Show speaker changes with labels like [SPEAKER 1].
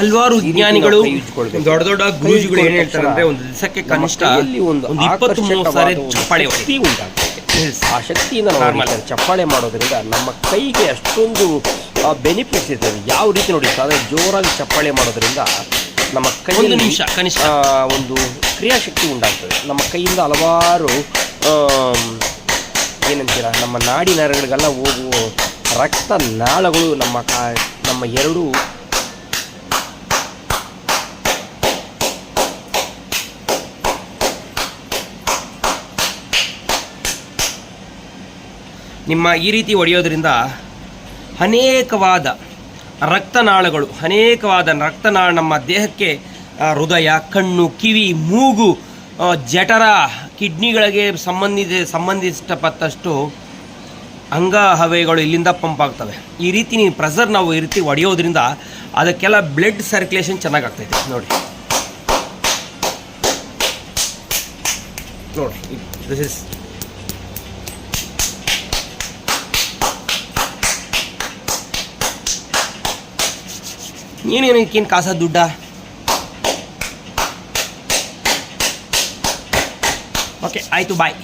[SPEAKER 1] ಹಲವಾರು ವಿಜ್ಞಾನಿಗಳು ದೊಡ್ಡ ದೊಡ್ಡ ಗುರೂಜಿಗಳು ಏನು ಹೇಳ್ತಾರೆ ಅಂದರೆ ಒಂದು ದಿವಸಕ್ಕೆ ಕನಿಷ್ಠ ಒಂದು 23 ಸಾರಿ ಚಪ್ಪಾಳೆ
[SPEAKER 2] ಶಕ್ತಿ ಉಂಟಾಗ್ತದೆ. ಆ ಶಕ್ತಿಯಿಂದ ನಾವು ಚಪ್ಪಾಳೆ ಮಾಡೋದ್ರಿಂದ ನಮ್ಮ ಕೈಗೆ ಅಷ್ಟೊಂದು ಬೆನಿಫಿಟ್ಸ್ ಇರ್ತದೆ. ಯಾವ ರೀತಿ ನೋಡಿ, ಸಾಧಾರಣ ಜೋರಾಗಿ ಚಪ್ಪಾಳೆ ಮಾಡೋದ್ರಿಂದ ನಮ್ಮ ಕೈಯಲ್ಲಿ
[SPEAKER 1] ನಿಮಿಷ ಕನಿಷ್ಠ
[SPEAKER 2] ಒಂದು ಕ್ರಿಯಾಶಕ್ತಿ ಉಂಟಾಗ್ತದೆ. ನಮ್ಮ ಕೈಯಿಂದ ಹಲವಾರು ಏನಂತೀರ, ನಮ್ಮ ನಾಡಿ ನರಗಳಿಗೆಲ್ಲ ಹೋಗುವ ರಕ್ತ ನಾಳಗಳು ನಮ್ಮ ಎರಡು
[SPEAKER 1] ನಿಮ್ಮ ಈ ರೀತಿ ಹೊಡೆಯೋದ್ರಿಂದ ಅನೇಕವಾದ ರಕ್ತನಾಳಗಳು ನಮ್ಮ ದೇಹಕ್ಕೆ ಹೃದಯ, ಕಣ್ಣು, ಕಿವಿ, ಮೂಗು, ಜಠರ, ಕಿಡ್ನಿಗಳಿಗೆ ಸಂಬಂಧಿಸಿಪಟ್ಟಷ್ಟು ಅಂಗಹವೆಗಳು ಇಲ್ಲಿಂದ ಪಂಪ್ ಆಗ್ತವೆ. ಈ ರೀತಿ ನೀವು ಪ್ರೆಸರ್ ನಾವು ಈ ರೀತಿ ಹೊಡೆಯೋದ್ರಿಂದ ಅದಕ್ಕೆಲ್ಲ ಬ್ಲಡ್ ಸರ್ಕ್ಯುಲೇಷನ್ ಚೆನ್ನಾಗಾಗ್ತೈತೆ. ನೋಡಿ ದಿಸ್ ಇಸ್ ನೀನೇನು ಇದಕ್ಕೇನು ಕಾಸ ದುಡ್ಡ? ಓಕೆ, ಆಯಿತು, ಬಾಯ್.